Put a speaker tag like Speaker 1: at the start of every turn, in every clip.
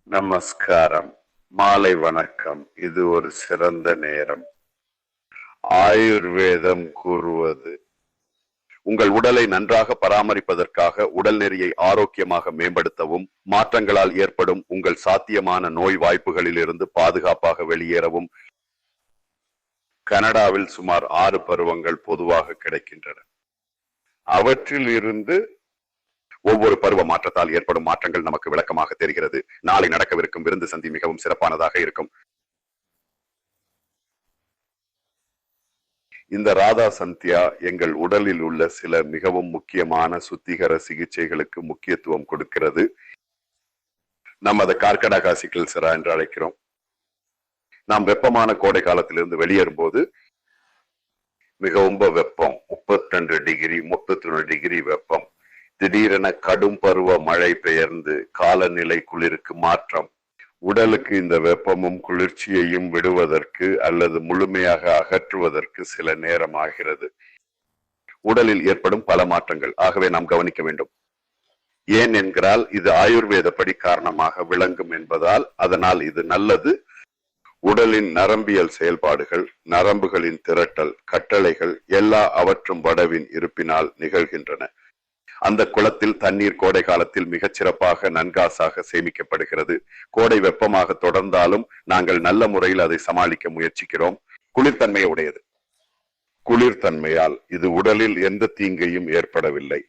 Speaker 1: நமஸ்காரம், மாலை வணக்கம். இது ஒரு சிறந்த நேரம். ஆயுர்வேதம் கூறுவது, உங்கள் உடலை நன்றாக பராமரிப்பதற்காக உடல் நெறியை ஆரோக்கியமாக மேம்படுத்தவும், மாற்றங்களால் ஏற்படும் உங்கள் சாத்தியமான நோய் வாய்ப்புகளில் இருந்து பாதுகாப்பாக வெளியேறவும் கனடாவில் சுமார் 6 பருவங்கள் பொதுவாக கிடைக்கின்றன. அவற்றில் இருந்து ஒவ்வொரு பருவ மாற்றத்தால் ஏற்படும் மாற்றங்கள் நமக்கு விளக்கமாக தெரிகிறது. நாளை நடக்கவிருக்கும் விருந்து சந்தி மிகவும் சிறப்பானதாக இருக்கும். இந்த ராதா சந்தியா எங்கள் உடலில் உள்ள சில மிகவும் முக்கியமான சுத்திகர சிகிச்சைகளுக்கு முக்கியத்துவம் கொடுக்கிறது. நாம் அதை கார்கடகா சிக்கல் சிரா என்று அழைக்கிறோம். நாம் வெப்பமான கோடை காலத்திலிருந்து வெளியேறும் போது மிகவும் வெப்பம், 32 டிகிரி 31 டிகிரி வெப்பம், திடீரென கடும் பருவ மழை பெயர்ந்து காலநிலை குளிருக்கு மாற்றம், உடலுக்கு இந்த வெப்பமும் குளிர்ச்சியையும் விடுவதற்கு அல்லது முழுமையாக அகற்றுவதற்கு சில நேரம் ஆகிறது. உடலில் ஏற்படும் பல மாற்றங்கள். ஆகவே நாம் கவனிக்க வேண்டும். ஏன் என்கிறால், இது ஆயுர்வேதப்படி காரணமாக விளங்கும் என்பதால். அதனால் இது நல்லது. உடலின் நரம்பியல் செயல்பாடுகள், நரம்புகளின் திரட்டல், கட்டளைகள் எல்லா அவற்றும் வடவின் இருப்பினால் நிகழ்கின்றன. அந்த குளத்தில் தண்ணீர் கோடை காலத்தில் மிகச் சிறப்பாக நன்காசாக சேமிக்கப்படுகிறது. கோடை வெப்பமாக தொடர்ந்தாலும் நாங்கள் நல்ல முறையில் அதை சமாளிக்க முயற்சிக்கிறோம். குளிர்தன்மையை உடையது. குளிர்தன்மையால் இது உடலில் எந்த தீங்கையும் ஏற்படவில்லை.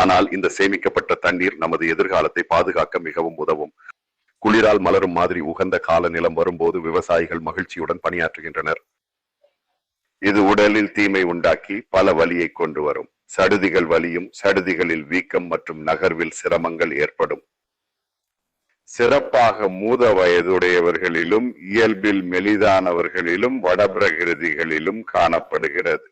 Speaker 1: ஆனால் இந்த சேமிக்கப்பட்ட தண்ணீர் நமது எதிர்காலத்தை பாதுகாக்க மிகவும் உதவும். குளிரால் மலரும் மாதிரி உகந்த காலநிலம் வரும்போது விவசாயிகள் மகிழ்ச்சியுடன் பணியாற்றுகின்றனர். இது உடலில் தீமை உண்டாக்கி பல வலியை கொண்டு வரும். சடுதிகள் வலியும், சடுதிகளில் வீக்கம் மற்றும் நகர்வில் சிரமங்கள் ஏற்படும். சிறப்பாக மூத வயதுடையவர்களிலும் இயல்பில் மெலிதானவர்களிலும் வடபிரகிருதிகளிலும் காணப்படுகிறது.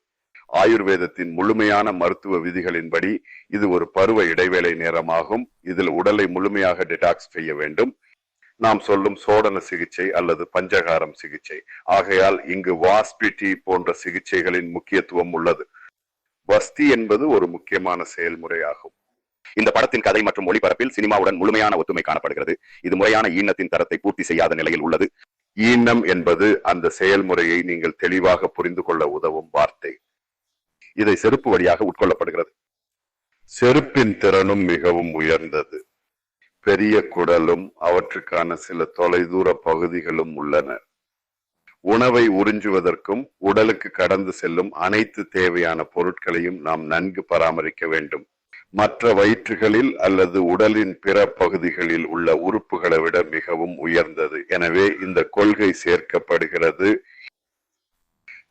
Speaker 1: ஆயுர்வேதத்தின் முழுமையான மருத்துவ விதிகளின்படி இது ஒரு பருவ இடைவேளை நேரமாகும். இதில் உடலை முழுமையாக டிடாக்ஸ் செய்ய வேண்டும். நாம் சொல்லும் சோடன சிகிச்சை அல்லது பஞ்சகாரம் சிகிச்சை. ஆகையால் இங்கு வாஸ்பிட்டி போன்ற சிகிச்சைகளின் முக்கியத்துவம் உள்ளது. வஸ்தி என்பது ஒரு முக்கியமான செயல்முறையாகும். இந்த படத்தின் கதை மற்றும் ஒளிபரப்பில் சினிமாவுடன் முழுமையான ஒத்துமை காணப்படுகிறது. இது முறையான ஈனத்தின் தரத்தை பூர்த்தி செய்யாத நிலையில் உள்ளது. ஈனம் என்பது அந்த செயல்முறையை நீங்கள் தெளிவாக புரிந்து கொள்ள உதவும் வார்த்தை. இதை செருப்பு வழியாக உட்கொள்ளப்படுகிறது. செருப்பின் திறனும் மிகவும் உயர்ந்தது. பெரிய குடலும் அவற்றுக்கான சில தொலைதூர பகுதிகளும் உள்ளன. உணவை உறிஞ்சுவதற்கும் உடலுக்கு கடந்து செல்லும் அனைத்து தேவையான பொருட்களையும் நாம் நன்கு பராமரிக்க வேண்டும். மற்ற வயிற்றுகளில் அல்லது உடலின் பிற பகுதிகளில் உள்ள உறுப்புகளை விட மிகவும் உயர்ந்தது. எனவே இந்த கொள்கை சேர்க்கப்படுகிறது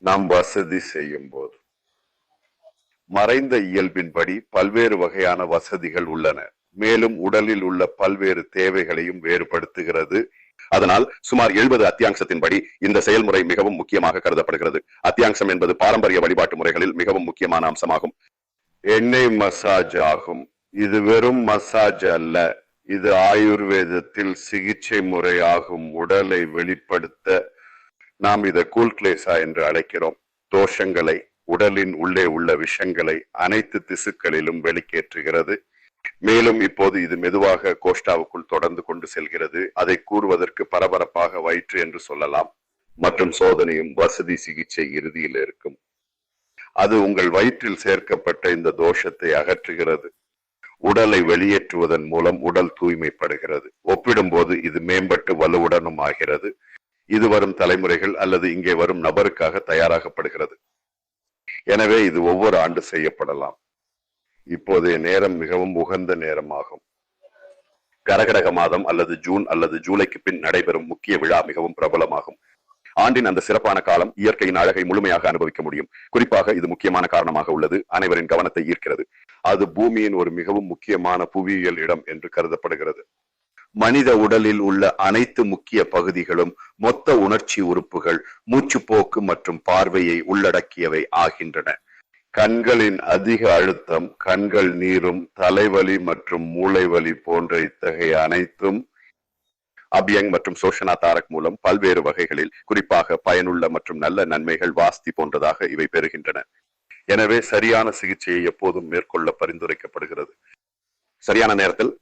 Speaker 1: நாம் வசதி செய்யும் போது. மறைந்த இயல்பின்படி பல்வேறு வகையான வசதிகள் உள்ளன. மேலும் உடலில் உள்ள பல்வேறு தேவைகளையும் வேறுபடுத்துகிறது. அதனால் சுமார் 70 அத்தியாங்சத்தின்படி இந்த செயல்முறை மிகவும் முக்கியமாக கருதப்படுகிறது. அத்தியாங்சம் என்பது பாரம்பரிய வழிபாட்டு முறைகளில் மிகவும் முக்கியமான அம்சமாகும். எண்ணெய் மசாஜ் ஆகும். இது வெறும் மசாஜ் அல்ல, இது ஆயுர்வேதத்தில் சிகிச்சை முறை ஆகும். உடலை வெளிப்படுத்த நாம் இதை கூல்கிளேசா என்று அழைக்கிறோம். தோஷங்களை, உடலின் உள்ளே உள்ள விஷங்களை அனைத்து திசுக்களிலும் வெளிக்கேற்றுகிறது. மேலும் இப்போது இது மெதுவாக கோஷ்டாவுக்குள் தொடர்ந்து கொண்டு செல்கிறது. அதை கூறுவதற்கு பரபரப்பாக வயிற்று என்று சொல்லலாம். மற்றும் சோதனையும் வசதி சிகிச்சை இறுதியில் இருக்கும். அது உங்கள் வயிற்றில் சேர்க்கப்பட்ட இந்த தோஷத்தை அகற்றுகிறது. உடலை வெளியேற்றுவதன் மூலம் உடல் தூய்மைப்படுகிறது. ஒப்பிடும்போது இது மேம்பட்டு வலுவுடனும் ஆகிறது. இது வரும் தலைமுறைகள் அல்லது இங்கே வரும் நபருக்காக தயாராகப்படுகிறது. எனவே இது ஒவ்வொரு ஆண்டு செய்யப்படலாம். இப்போதைய நேரம் மிகவும் உகந்த நேரமாகும். கரகடக மாதம் அல்லது ஜூன் அல்லது ஜூலைக்கு பின் நடைபெறும் முக்கிய விழா மிகவும் பிரபலமாகும். ஆண்டின் அந்த சிறப்பான காலம் இயற்கையின் அழகை முழுமையாக அனுபவிக்க முடியும். குறிப்பாக இது முக்கியமான காரணமாக உள்ளது. அனைவரின் கவனத்தை ஈர்க்கிறது. அது பூமியின் ஒரு மிகவும் முக்கியமான புவியியல் இடம் என்று கருதப்படுகிறது. மனித உடலில் உள்ள அனைத்து முக்கிய பகுதிகளும் மொத்த உணர்ச்சி உறுப்புகள், மூச்சுப்போக்கு மற்றும் பார்வையை உள்ளடக்கியவை ஆகின்றன. கண்களின் அதிக அழுத்தம், கண்கள் நீரும், தலைவலி மற்றும் மூளை வலி போன்ற இத்தகைய அனைத்தும் அபியங் மற்றும் சோஷனா தாரக் மூலம் பல்வேறு வகைகளில் குறிப்பாக பயனுள்ள மற்றும் நல்ல நன்மைகள் வாஸ்தி போன்றதாக இவை பெறுகின்றன. எனவே சரியான சிகிச்சையை எப்போதும் மேற்கொள்ள பரிந்துரைக்கப்படுகிறது. சரியான நேரத்தில்